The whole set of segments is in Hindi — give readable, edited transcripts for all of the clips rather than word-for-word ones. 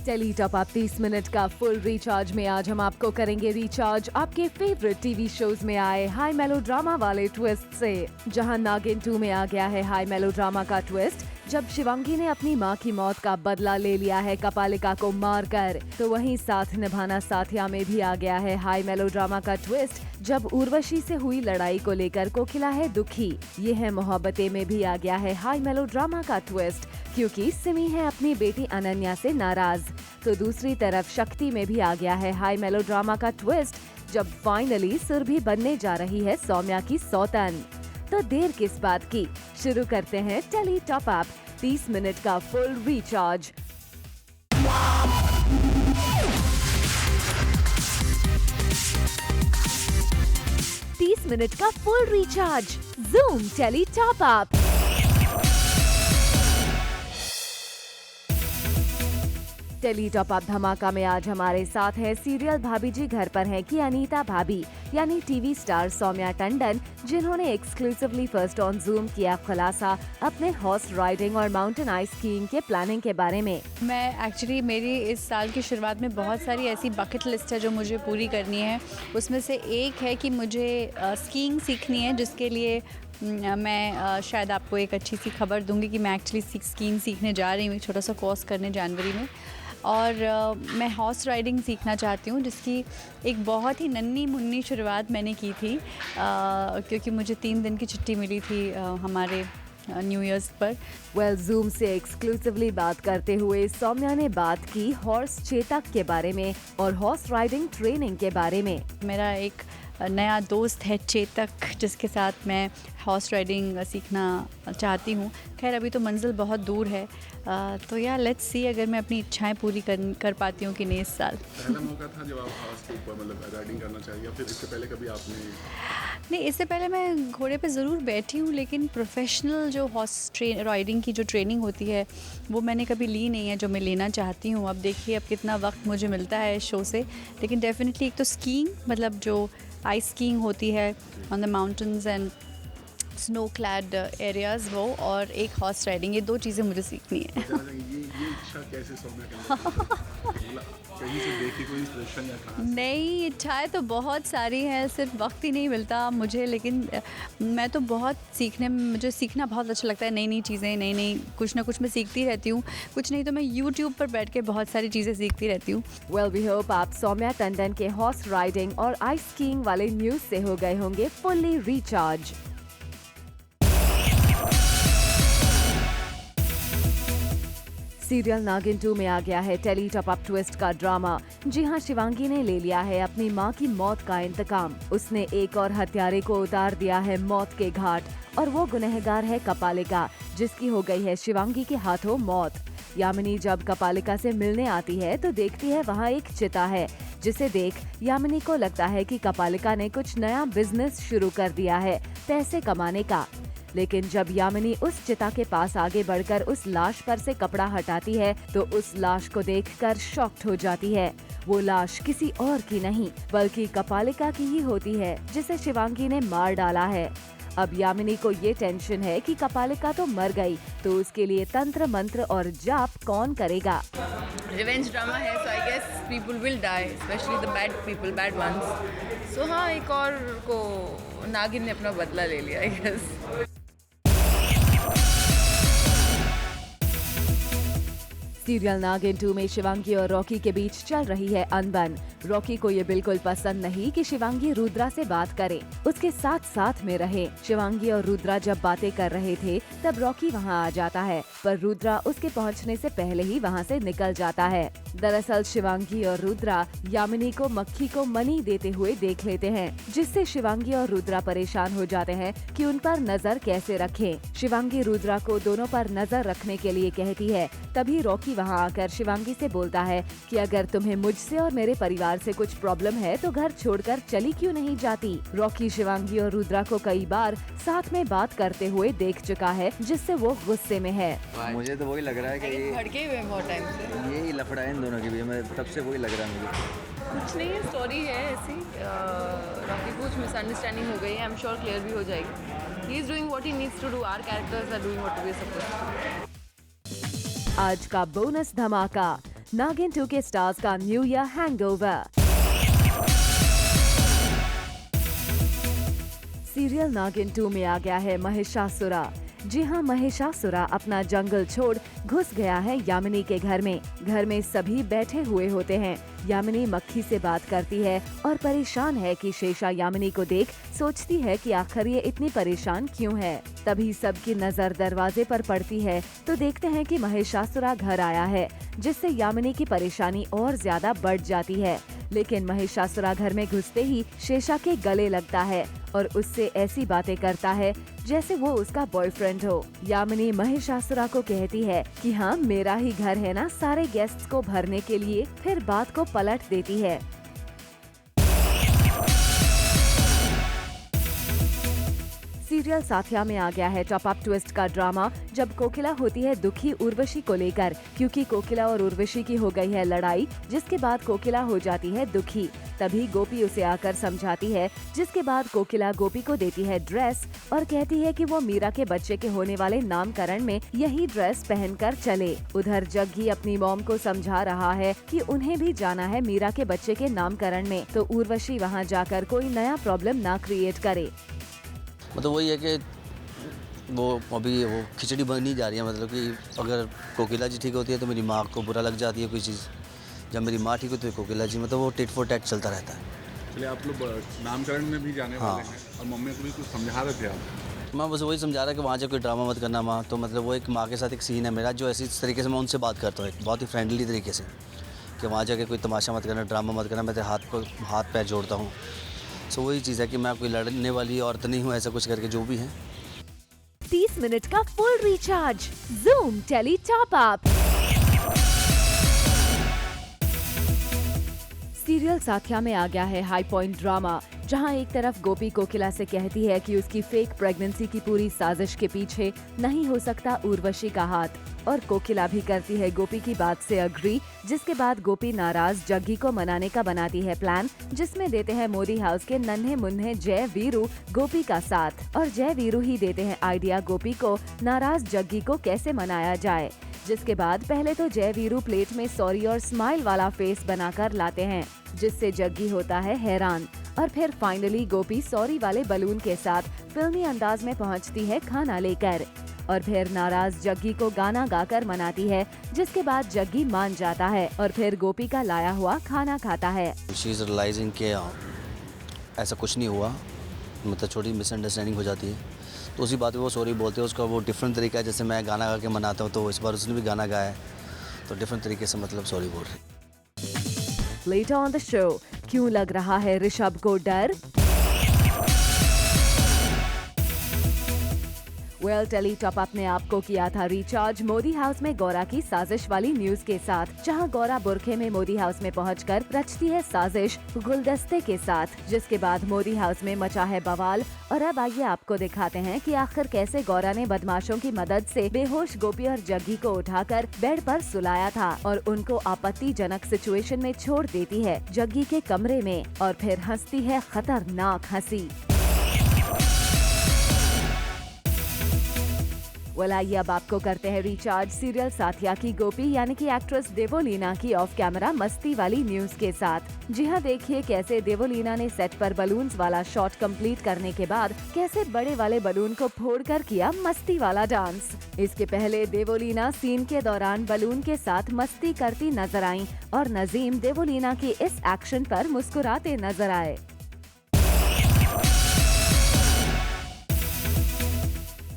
टेली टॉप अप 30 मिनट का फुल रिचार्ज में आज हम आपको करेंगे रिचार्ज आपके फेवरेट टीवी शोज में आए हाई मेलोड्रामा वाले ट्विस्ट से। जहां नागिन 2 में आ गया है हाई मेलोड्रामा का ट्विस्ट जब शिवांगी ने अपनी मां की मौत का बदला ले लिया है कपालिका को मारकर, तो वहीं साथ निभाना साथिया में भी आ गया है हाई मेलोड्रामा का ट्विस्ट जब उर्वशी से हुई लड़ाई को लेकर कोकिला है दुखी। ये है मोहब्बतें में भी आ गया है हाई मेलोड्रामा का ट्विस्ट क्योंकि सिमी है अपनी बेटी अनन्या से नाराज। तो दूसरी तरफ शक्ति में भी आ गया है हाई मेलोड्रामा का ट्विस्ट जब फाइनली सुरभि बनने जा रही है सौम्या की सौतन। तो देर किस बात की, शुरू करते हैं टेली टॉप अप 30 मिनट का फुल रिचार्ज। मिनट का full recharge Zoom Tele top Up. Tele top Up धमाका में आज हमारे साथ है सीरियल भाभी जी घर पर हैं की अनीता भाभी यानी टीवी स्टार सौम्या टंडन, जिन्होंने एक्सक्लूसिवली फर्स्ट ऑन जूम किया खुलासा अपने हॉर्स राइडिंग और माउंटेन आइस स्कीइंग के प्लानिंग के बारे में। मैं एक्चुअली मेरी इस साल की शुरुआत में बहुत सारी ऐसी बकेट लिस्ट है जो मुझे पूरी करनी है। उसमें से एक है कि मुझे स्कीइंग सीखनी है, जिसके लिए मैं शायद आपको एक अच्छी सी खबर दूंगी कि मैं एक्चुअली स्कीइंग सीखने जा रही हूँ, छोटा सा कोर्स करने जनवरी में। और मैं हॉर्स राइडिंग सीखना चाहती हूँ, जिसकी एक बहुत ही नन्ही मुन्नी शुरुआत मैंने की थी क्योंकि मुझे 3 दिन की छुट्टी मिली थी हमारे न्यू ईयर्स पर। जूम से एक्सक्लूसिवली बात करते हुए सौम्या ने बात की हॉर्स चेतक के बारे में और हॉर्स राइडिंग ट्रेनिंग के बारे में। मेरा एक नया दोस्त है चेतक, जिसके साथ मैं हॉर्स राइडिंग सीखना चाहती हूँ। खैर अभी तो मंजिल बहुत दूर है, तो यार लेट्स सी अगर मैं अपनी इच्छाएं पूरी कर पाती हूँ कि नहीं इस साल। पहला मौका था जब आप हॉर्स के ऊपर मतलब राइडिंग करना चाहिए, या फिर इससे पहले कभी आपने? नहीं, इससे पहले मैं घोड़े पे ज़रूर बैठी हूँ, लेकिन प्रोफेशनल जो हॉर्स राइडिंग की जो ट्रेनिंग होती है वो मैंने कभी ली नहीं है, जो मैं लेना चाहती हूँ। अब देखिए अब कितना वक्त मुझे मिलता है शो से, लेकिन डेफिनेटली एक तो स्कीइंग मतलब जो आइस स्कीइंग होती है on the mountains and snow clad areas वो, और एक हॉर्स राइडिंग, ये 2 चीज़ें मुझे सीखनी है। ये इच्छा कैसे सौम्या कहीं से देखी कोई इंस्पिरेशन या कहाँ? नहीं, इच्छाएं तो बहुत सारी हैं, सिर्फ वक्त ही नहीं मिलता मुझे। लेकिन मैं तो मुझे सीखना बहुत अच्छा लगता है, नई नई चीज़ें, नई कुछ ना कुछ मैं सीखती रहती हूँ। कुछ नहीं तो मैं यूट्यूब पर बैठ के बहुत सारी चीज़ें सीखती रहती हूँ। वी होप आप सौम्या टंडन के हॉर्स राइडिंग और आइस स्कीइंग वाले न्यूज से हो गए होंगे फुल्ली रिचार्ज। सीरियल नागिन 2 में आ गया है टेली टॉप अप ट्विस्ट का ड्रामा। जी हां, शिवांगी ने ले लिया है अपनी मां की मौत का इंतकाम। उसने एक और हत्यारे को उतार दिया है मौत के घाट, और वो गुनहगार है कपालिका, जिसकी हो गई है शिवांगी के हाथों मौत। यामिनी जब कपालिका से मिलने आती है तो देखती है वहाँ एक चिता है, जिसे देख यामिनी को लगता है कि कपालिका ने कुछ नया बिजनेस शुरू कर दिया है पैसे कमाने का। लेकिन जब यामिनी उस चिता के पास आगे बढ़कर उस लाश पर से कपड़ा हटाती है तो उस लाश को देखकर शॉक्ड हो जाती है। वो लाश किसी और की नहीं बल्कि कपालिका की ही होती है, जिसे शिवांगी ने मार डाला है। अब यामिनी को ये टेंशन है कि कपालिका तो मर गई, तो उसके लिए तंत्र मंत्र और जाप कौन करेगा। रिवेंज ड्रामा है, so I guess people will die, especially the bad people, bad ones. So हाँ, एक और को नागिन ने अपना बदला ले लिया, I guess. सीरियल नागिन 2 में शिवांगी और रॉकी के बीच चल रही है अनबन। रॉकी को ये बिल्कुल पसंद नहीं कि शिवांगी रुद्रा से बात करे, उसके साथ साथ में रहे। शिवांगी और रुद्रा जब बातें कर रहे थे तब रॉकी वहाँ आ जाता है, पर रुद्रा उसके पहुँचने से पहले ही वहाँ से निकल जाता है। दरअसल शिवांगी और रुद्रा यामिनी को मक्खी को मनी देते हुए देख लेते हैं, जिससे शिवांगी और रुद्रा परेशान हो जाते हैं कि उन पर नजर कैसे रखें। शिवांगी रुद्रा को दोनों पर नजर रखने के लिए कहती है। तभी रॉकी वहाँ आकर शिवांगी से बोलता है कि अगर तुम्हें मुझसे और मेरे परिवार से कुछ प्रॉब्लम है तो घर छोड़कर चली क्यों नहीं जाती। रॉकी शिवांगी और रुद्रा को कई बार साथ में बात करते हुए देख चुका है, जिससे वो गुस्से में है। मुझे तो वही लग रहा है कि ये भड़के हुए हैं बहुत टाइम से, यही लफड़ा है इन दोनों के बीच में, तब से वही लग रहा है मुझे। कुछ नहीं है, स्टोरी है ऐसी। रॉकी कुछ मिसअंडरस्टैंडिंग हो गई है, आई एम श्योर क्लियर भी हो जाएगी। He is doing what he needs to do, our characters are doing what we are supposed to do. आज का बोनस धमाका, नागिन 2 के स्टार्स का न्यू ईयर हैंगओवर। सीरियल नागिन 2 में आ गया है महिषासुरा। जी हाँ, महिषासुरा अपना जंगल छोड़ घुस गया है यामिनी के घर में। घर में सभी बैठे हुए होते हैं। यामिनी मक्खी से बात करती है और परेशान है कि शेषा यामिनी को देख सोचती है कि आखिर ये इतनी परेशान क्यों है। तभी सबकी नजर दरवाजे पर पड़ती है तो देखते हैं कि महिषासुरा घर आया है, जिससे यामिनी की परेशानी और ज्यादा बढ़ जाती है। लेकिन महिषासुरा घर में घुसते ही शेषा के गले लगता है और उससे ऐसी बातें करता है जैसे वो उसका बॉयफ्रेंड हो। यामिनी महिषासुरा को कहती है कि हाँ, मेरा ही घर है ना सारे गेस्ट्स को भरने के लिए, फिर बात को पलट देती है। सीरियल साथिया में आ गया है टॉप अप ट्विस्ट का ड्रामा, जब कोकिला होती है दुखी उर्वशी को लेकर, क्योंकि कोकिला और उर्वशी की हो गई है लड़ाई, जिसके बाद कोकिला हो जाती है दुखी। तभी गोपी उसे आकर समझाती है, जिसके बाद कोकिला गोपी को देती है ड्रेस और कहती है कि वो मीरा के बच्चे के होने वाले नामकरण में यही ड्रेस पहनकर चले। उधर जग्गी अपनी मॉम को समझा रहा है कि उन्हें भी जाना है मीरा के बच्चे के नामकरण में, तो उर्वशी वहाँ जाकर कोई नया प्रॉब्लम ना क्रिएट करे। मतलब वही है कि वो अभी वो खिचड़ी बनी जा रही है। मतलब कि अगर कोकिला जी ठीक होती है तो मेरी माँ को बुरा लग जाती है कोई चीज़, जब मेरी माँ ठीक होती है कोकिला जी, मतलब वो टिट फॉर टैट चलता रहता है। चलिए, आप लोग नामकरण में भी जाने वाले हैं और मम्मी को भी कुछ समझा रहे थे आप? मैं बस वही समझा रहा कि वहाँ जा कोई ड्रामा मत करना माँ। तो मतलब वो एक माँ के साथ एक सीन है मेरा, जो ऐसी तरीके से मैं उनसे बात करता हूँ, एक बहुत ही फ्रेंडली तरीके से, कि वहाँ जाके कोई तमाशा मत करना, ड्रामा मत करना, मैं तेरे हाथ पैर जोड़ता हूँ। सो वही चीज़ है कि मैं कोई लड़ने वाली औरत नहीं हूँ, ऐसा कुछ करके जो भी है। 30 मिनट का full recharge Zoom tele top up. Serial Saathiya में आ गया है हाई पॉइंट ड्रामा, जहां एक तरफ गोपी कोकिला से कहती है कि उसकी फेक प्रेगनेंसी की पूरी साजिश के पीछे नहीं हो सकता उर्वशी का हाथ, और कोकिला भी करती है गोपी की बात से अग्री, जिसके बाद गोपी नाराज जग्गी को मनाने का बनाती है प्लान, जिसमें देते हैं मोदी हाउस के नन्हे मुन्ने जय वीरू गोपी का साथ, और जय वीरू ही देते हैं आइडिया गोपी को नाराज जग्गी को कैसे मनाया जाए। जिसके बाद पहले तो जय वीरू प्लेट में सॉरी और स्माइल वाला फेस बनाकर लाते हैं, जिससे जग्गी होता है हैरान, और फिर फाइनली गोपी सॉरी वाले बलून के साथ फिल्मी अंदाज में पहुंचती है खाना लेकर, और फिर नाराज जग्गी को गाना गाकर मनाती है, जिसके बाद जग्गी मान जाता है और फिर गोपी का लाया हुआ खाना खाता है। शी इज़ रियलाइजिंग कि ऐसा कुछ नहीं हुआ, मतलब छोटी मिसअंडरस्टैंडिंग हो जाती है, तो उसी बात पे वो सॉरी बोलते हैं। उसका वो डिफरेंट तरीका है, जैसे मैं गाना गा के मनाता हूँ, तो इस बार उसने भी गाना गाया है, तो डिफरेंट तरीके से मतलब सॉरी बोल रही। लेटर ऑन द शो, क्यों लग रहा है ऋषभ को डर? वेल, टेली टॉप अप ने आपको किया था रिचार्ज मोदी हाउस में गौरा की साजिश वाली न्यूज के साथ, जहां गौरा बुरखे में मोदी हाउस में पहुंचकर रचती है साजिश गुलदस्ते के साथ, जिसके बाद मोदी हाउस में मचा है बवाल। और अब आइए आपको दिखाते हैं कि आखिर कैसे गौरा ने बदमाशों की मदद से बेहोश गोपी और जग्गी को उठाकर बेड पर सुलाया था और उनको आपत्तिजनक सिचुएशन में छोड़ देती है जग्गी के कमरे में, और फिर हंसती है खतरनाक हंसी। आइए अब आपको करते हैं रिचार्ज सीरियल साथिया की गोपी यानी कि एक्ट्रेस देवोलीना की ऑफ कैमरा मस्ती वाली न्यूज के साथ। जी हाँ, देखिए कैसे देवोलीना ने सेट पर बलून्स वाला शॉट कंप्लीट करने के बाद कैसे बड़े वाले बलून को फोड़कर किया मस्ती वाला डांस। इसके पहले देवोलीना सीन के दौरान बलून के साथ मस्ती करती नजर आईं और नजीम देवोलीना के इस एक्शन पर मुस्कुराते नजर आए।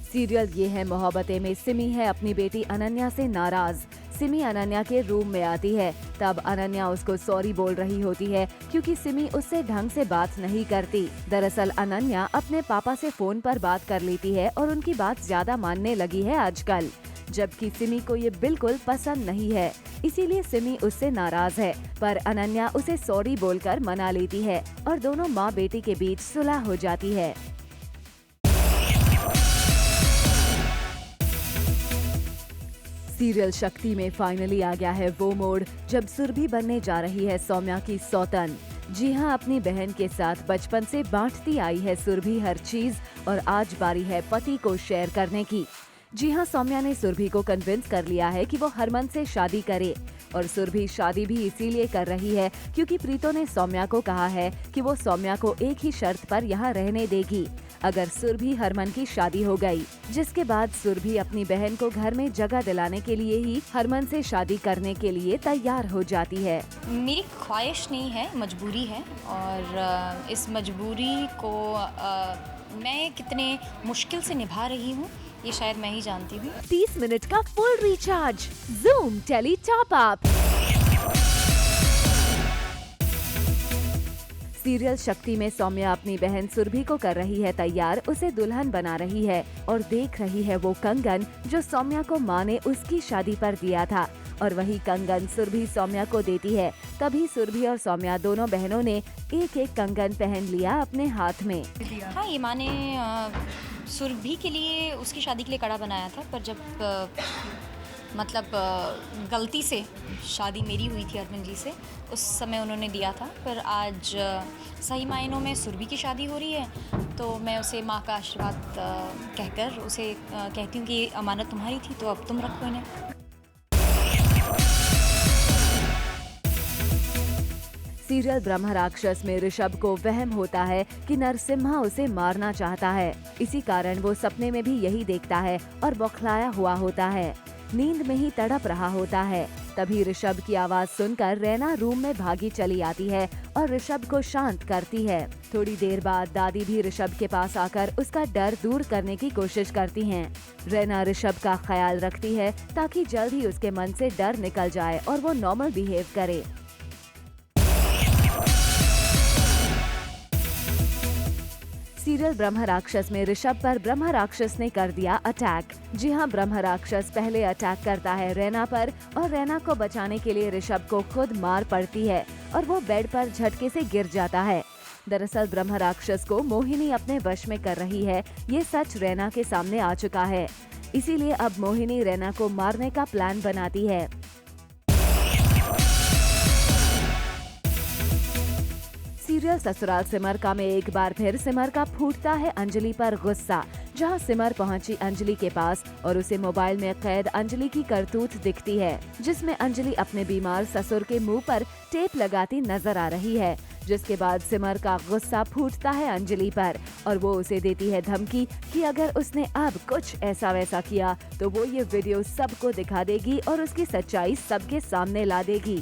सीरियल ये है मोहब्बतें में सिमी है अपनी बेटी अनन्या से नाराज। सिमी अनन्या के रूम में आती है, तब अनन्या उसको सॉरी बोल रही होती है क्योंकि सिमी उससे ढंग से बात नहीं करती। दरअसल अनन्या अपने पापा से फोन पर बात कर लेती है और उनकी बात ज्यादा मानने लगी है आजकल, जबकि सिमी को ये बिल्कुल पसंद नहीं है, इसीलिए सिमी उससे नाराज है। पर अनन्या उसे सॉरी बोलकर मना लेती है और दोनों माँ बेटी के बीच सुलह हो जाती है। सीरियल शक्ति में फाइनली आ गया है वो मोड़ जब सुरभि बनने जा रही है सौम्या की सौतन। जी हाँ, अपनी बहन के साथ बचपन से बांटती आई है सुरभि हर चीज और आज बारी है पति को शेयर करने की। जी हाँ, सौम्या ने सुरभि को कन्विंस कर लिया है कि वो हरमन से शादी करे और सुरभि शादी भी इसीलिए कर रही है क्योंकि प्रीतो ने सौम्या को कहा है कि वो सौम्या को एक ही शर्त पर यहाँ रहने देगी, अगर सुरभि हरमन की शादी हो गई। जिसके बाद सुरभि अपनी बहन को घर में जगह दिलाने के लिए ही हरमन से शादी करने के लिए तैयार हो जाती है। मेरी ख्वाहिश नहीं है, मजबूरी है, और इस मजबूरी को मैं कितने मुश्किल से निभा रही हूँ ये शायद मैं ही जानती हूँ। 30 मिनट का full recharge Zoom tele top up. Serial Shakti में सौम्या अपनी बहन सुरभि को कर रही है तैयार, उसे दुल्हन बना रही है और देख रही है वो कंगन जो सौम्या को माँ ने उसकी शादी पर दिया था, और वही कंगन सुरभि सौम्या को देती है। तभी सुरभि और सौम्या दोनों बहनों ने एक एक कंगन पहन लिया अपने हाथ में। हाँ, ये माँ ने सुरभि के लिए उसकी शादी के लिए कड़ा बनाया था, पर जब गलती से शादी मेरी हुई थी अरविंद जी से, उस समय उन्होंने दिया था। पर आज सही मायनों में सुरभि की शादी हो रही है, तो मैं उसे माँ का आशीर्वाद कहकर उसे कहती हूँ कि अमानत तुम्हारी थी, तो अब तुम रखो इन्हें। सीरियल ब्रह्म राक्षस में ऋषभ को वहम होता है कि नरसिम्हा उसे मारना चाहता है, इसी कारण वो सपने में भी यही देखता है और बौखलाया हुआ होता है, नींद में ही तड़प रहा होता है। तभी ऋषभ की आवाज सुनकर रैना रूम में भागी चली आती है और ऋषभ को शांत करती है। थोड़ी देर बाद दादी भी ऋषभ के पास आकर उसका डर दूर करने की कोशिश करती हैं। रैना ऋषभ का ख्याल रखती है ताकि जल्द ही उसके मन से डर निकल जाए और वो नॉर्मल बिहेव करे। सीरियल ब्रह्म राक्षस में ऋषभ पर ब्रह्म राक्षस ने कर दिया अटैक। जी हाँ, ब्रह्म राक्षस पहले अटैक करता है रैना पर और रैना को बचाने के लिए ऋषभ को खुद मार पड़ती है और वो बेड पर झटके से गिर जाता है। दरअसल ब्रह्म राक्षस को मोहिनी अपने वश में कर रही है, ये सच रैना के सामने आ चुका है। इसीलिए अब मोहिनी रैना को मारने का प्लान बनाती है। सीरियल ससुराल सिमर का में एक बार फिर सिमर का फूटता है अंजलि पर गुस्सा। जहां सिमर पहुंची अंजलि के पास और उसे मोबाइल में कैद अंजलि की करतूत दिखती है, जिसमें अंजलि अपने बीमार ससुर के मुंह पर टेप लगाती नजर आ रही है। जिसके बाद सिमर का गुस्सा फूटता है अंजलि पर और वो उसे देती है धमकी कि अगर उसने अब कुछ ऐसा वैसा किया तो वो ये वीडियो सबको दिखा देगी और उसकी सच्चाई सबके सामने ला देगी।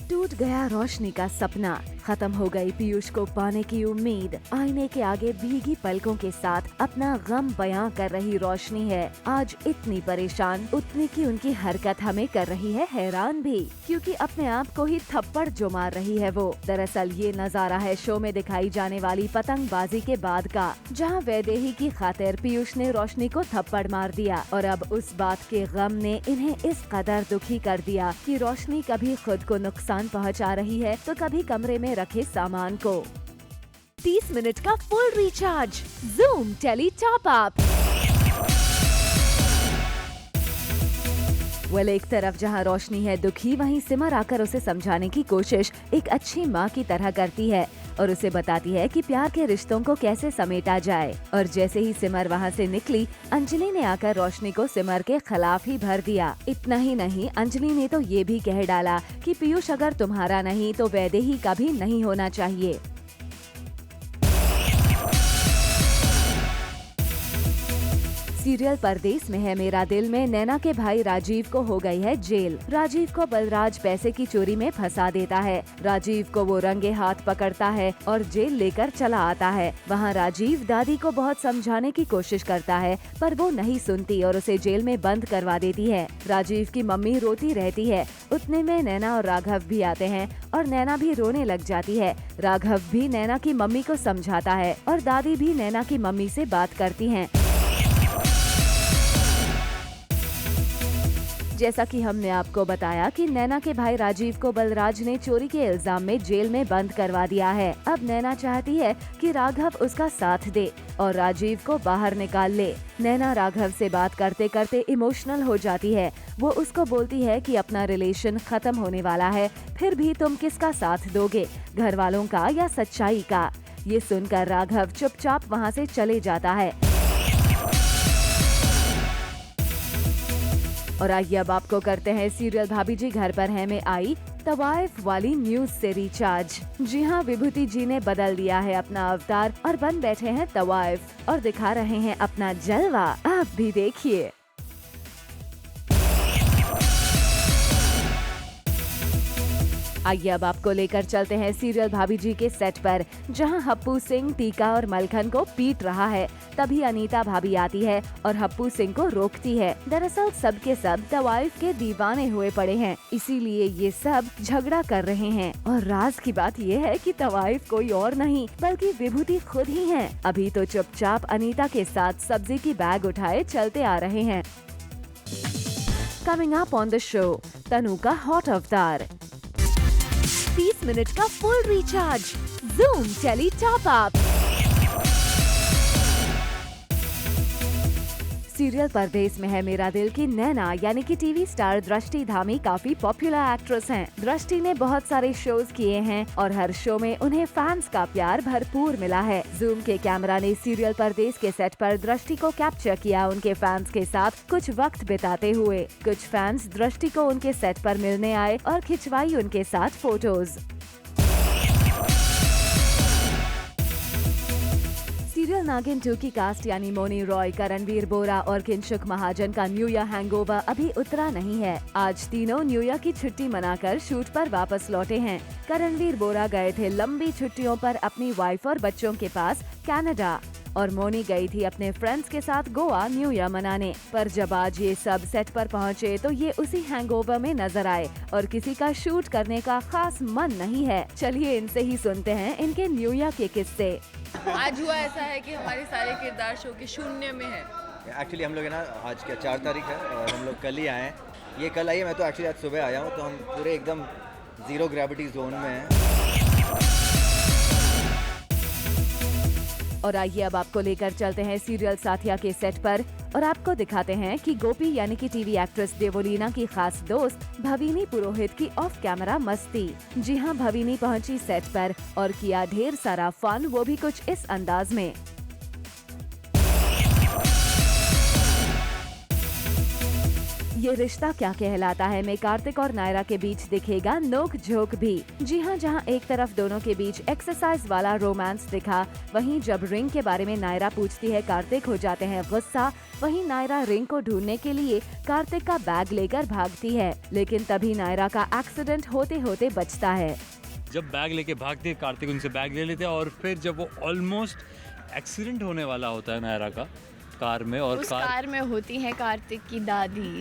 टूट गया रोशनी का सपना, खत्म हो गई पीयूष को पाने की उम्मीद। आईने के आगे भीगी पलकों के साथ अपना गम बयां कर रही रोशनी है आज इतनी परेशान, उतनी की उनकी हरकत हमें कर रही है हैरान भी, क्योंकि अपने आप को ही थप्पड़ जो मार रही है वो। दरअसल ये नजारा है शो में दिखाई जाने वाली पतंगबाजी के बाद का, जहां वैदेही की खातिर पीयूष ने रोशनी को थप्पड़ मार दिया और अब उस बात के गम ने इन्हें इस कदर दुखी कर दिया कि रोशनी कभी खुद को नुकसान पहुंचा रही है तो कभी कमरे में रखे सामान को। 30 मिनट का full recharge Zoom tele top Up. एक तरफ जहां रोशनी है दुखी, वहीं सिमर आकर उसे समझाने की कोशिश एक अच्छी माँ की तरह करती है और उसे बताती है कि प्यार के रिश्तों को कैसे समेटा जाए। और जैसे ही सिमर वहाँ से निकली, अंजलि ने आकर रोशनी को सिमर के खिलाफ ही भर दिया। इतना ही नहीं, अंजलि ने तो ये भी कह डाला कि पीयूष अगर तुम्हारा नहीं तो वैदेही का भी नहीं होना चाहिए। सीरियल परदेश में है मेरा दिल में नैना के भाई राजीव को हो गई है जेल। राजीव को बलराज पैसे की चोरी में फंसा देता है। राजीव को वो रंगे हाथ पकड़ता है और जेल लेकर चला आता है। वहाँ राजीव दादी को बहुत समझाने की कोशिश करता है पर वो नहीं सुनती और उसे जेल में बंद करवा देती है। राजीव की मम्मी रोती रहती है। उतने में नैना और राघव भी आते हैं और नैना भी रोने लग जाती है। राघव भी नैना की मम्मी को समझाता है और दादी भी नैना की मम्मी से बात करती हैं। जैसा कि हमने आपको बताया कि नैना के भाई राजीव को बलराज ने चोरी के इल्जाम में जेल में बंद करवा दिया है। अब नैना चाहती है कि राघव उसका साथ दे और राजीव को बाहर निकाल ले। नैना राघव से बात करते करते इमोशनल हो जाती है। वो उसको बोलती है कि अपना रिलेशन खत्म होने वाला है, फिर भी तुम किसका साथ दोगे, घर वालों का या सच्चाई का। ये सुनकर राघव चुपचाप वहाँ से चले जाता है। और आइए अब आपको करते हैं सीरियल भाभी जी घर पर है में आई तवाइफ वाली न्यूज से रिचार्ज। जी हाँ, विभूति जी ने बदल दिया है अपना अवतार और बन बैठे हैं तवाइफ और दिखा रहे हैं अपना जलवा। आप भी देखिए। आइए अब आपको लेकर चलते हैं सीरियल भाभी जी के सेट पर, जहां हप्पू सिंह टीका और मलखन को पीट रहा है। तभी अनीता भाभी आती है और हप्पू सिंह को रोकती है। दरअसल सब के सब तवाइफ के दीवाने हुए पड़े हैं, इसीलिए ये सब झगड़ा कर रहे हैं। और राज की बात ये है कि तवाइफ कोई और नहीं बल्कि विभूति खुद ही है। अभी तो चुपचाप अनीता के साथ सब्जी की बैग उठाए चलते आ रहे हैं। Coming up on the show, Tanu का हॉट अवतार, 30 मिनट का full recharge, Zoom tele top up. Serial Pardes में है मेरा दिल की नैना यानी कि टीवी स्टार दृष्टि धामी काफी पॉपुलर एक्ट्रेस हैं। दृष्टि ने बहुत सारे शोज किए हैं और हर शो में उन्हें फैंस का प्यार भरपूर मिला है। जूम के कैमरा ने सीरियल परदेस के सेट पर दृष्टि को कैप्चर किया उनके फैंस के साथ कुछ वक्त बिताते हुए। कुछ फैंस दृष्टि को उनके सेट पर मिलने आए और खिंचवाई उनके साथ फोटोज। सीरियल नागिन 2 की कास्ट यानी मोनी रॉय, करणवीर बोरा और किंशुक महाजन का न्यू ईयर हैंगओवर अभी उतरा नहीं है। आज तीनों न्यू ईयर की छुट्टी मनाकर शूट पर वापस लौटे हैं। करणवीर बोरा गए थे लंबी छुट्टियों पर अपनी वाइफ और बच्चों के पास कनाडा और मोनी गई थी अपने फ्रेंड्स के साथ गोवा न्यू ईयर मनाने। पर जब आज ये सब सेट पर पहुँचे तो ये उसी हैंगओवर में नजर आए और किसी का शूट करने का खास मन नहीं है। चलिए इनसे ही सुनते हैं इनके न्यू ईयर के किस्से। आज हुआ ऐसा है कि हमारे सारे किरदार शो के शून्य में है। एक्चुअली हम लोग है ना, आज क्या 4 तारीख है और हम लोग कल ही आए हैं। ये कल आई है, मैं तो एक्चुअली आज सुबह आया हूँ, तो हम पूरे एकदम जीरो ग्रेविटी जोन में हैं। और आइए अब आपको लेकर चलते हैं सीरियल साथिया के सेट पर और आपको दिखाते हैं कि गोपी यानी कि टीवी एक्ट्रेस देवोलीना की खास दोस्त भविनी पुरोहित की ऑफ कैमरा मस्ती। जी हाँ, भविनी पहुंची सेट पर और किया ढेर सारा फन, वो भी कुछ इस अंदाज में। ये रिश्ता क्या कहलाता है में कार्तिक और नायरा के बीच दिखेगा नोक झोंक भी। जी हाँ, जहाँ एक तरफ दोनों के बीच एक्सरसाइज वाला रोमांस दिखा, वहीं जब रिंग के बारे में नायरा पूछती है कार्तिक हो जाते हैं गुस्सा। वहीं नायरा रिंग को ढूंढने के लिए कार्तिक का बैग लेकर भागती है, लेकिन तभी नायरा का एक्सीडेंट होते होते बचता है। जब बैग लेके भागते हैं कार्तिक उनसे बैग ले लेते हैं और फिर जब वो ऑलमोस्ट एक्सीडेंट होने वाला होता है नायरा का कार में, और उस कार में होती है कार्तिक की दादी।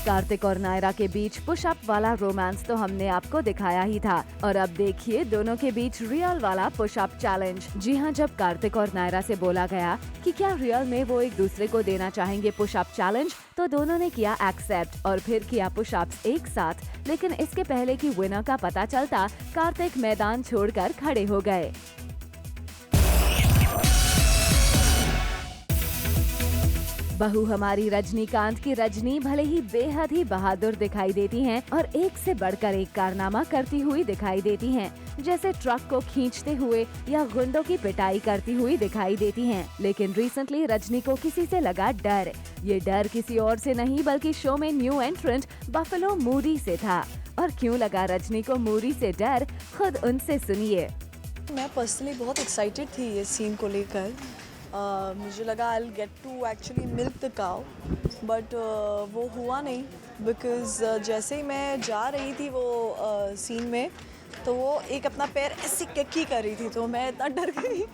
कार्तिक और नायरा के बीच पुशअप वाला रोमांस तो हमने आपको दिखाया ही था और अब देखिए दोनों के बीच रियल वाला पुशअप चैलेंज। जी हाँ, जब कार्तिक और नायरा से बोला गया कि क्या रियल में वो एक दूसरे को देना चाहेंगे पुशअप चैलेंज, तो दोनों ने किया एक्सेप्ट और फिर किया पुशअप्स एक साथ। लेकिन इसके पहले कि विनर का पता चलता, कार्तिक मैदान छोड़कर खड़े हो गए। बहू हमारी रजनीकांत की रजनी भले ही बेहद ही बहादुर दिखाई देती हैं और एक से बढ़कर एक कारनामा करती हुई दिखाई देती हैं, जैसे ट्रक को खींचते हुए या गुंडों की पिटाई करती हुई दिखाई देती हैं। लेकिन रिसेंटली रजनी को किसी से लगा डर। ये डर किसी और से नहीं बल्कि शो में न्यू एंट्रेंट बफेलो मूडी से था। और क्यों लगा रजनी को मूडी से डर, खुद उनसे सुनिए। मैं पर्सनली बहुत एक्साइटेड थी ये सीन को लेकर। मुझे लगा I get to actually milk the cow, but वो हुआ नहीं। बिकॉज जैसे ही मैं जा रही थी वो सीन में, तो वो एक अपना पैर ऐसी कक्की कर रही थी, तो मैं इतना डर गई।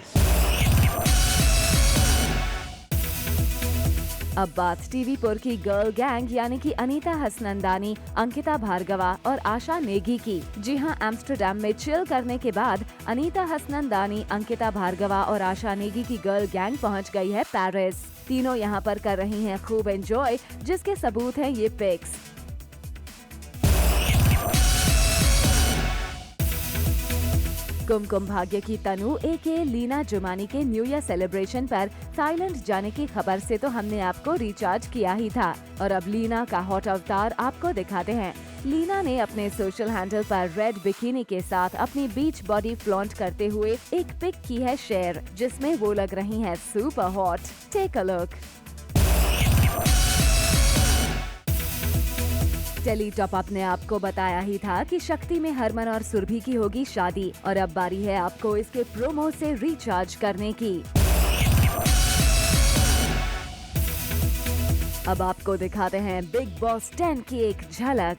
अब बात टीवीपुर की गर्ल गैंग यानी कि अनीता हसनंदानी, अंकिता भार्गवा और आशा नेगी की। जी हाँ, एम्स्टरडैम में चिल करने के बाद अनीता हसनंदानी, अंकिता भार्गवा और आशा नेगी की गर्ल गैंग पहुंच गई है पेरिस। तीनों यहां पर कर रही हैं खूब एंजॉय, जिसके सबूत हैं ये पिक्स। कुमकुम भाग्य की तनु एके लीना जुमानी के न्यू ईयर सेलिब्रेशन पर थाईलैंड जाने की खबर से तो हमने आपको रिचार्ज किया ही था और अब लीना का हॉट अवतार आपको दिखाते हैं। लीना ने अपने सोशल हैंडल पर रेड बिकिनी के साथ अपनी बीच बॉडी फ्लॉन्ट करते हुए एक पिक की है शेयर, जिसमें वो लग रही हैं super hot. Take a look. Tele top Up ने आपको बताया ही था कि शक्ति में हरमन और सुरभि की होगी शादी, और अब बारी है आपको इसके प्रोमो से रिचार्ज करने की। अब आपको दिखाते हैं बिग बॉस 10 की एक झलक।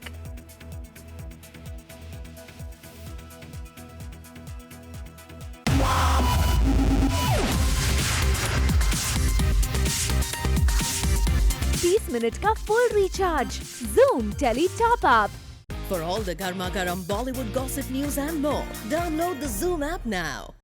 मिनट का full recharge. Zoom Tele Top Up. For all the Garma Garam Bollywood gossip news and more, download the Zoom app now.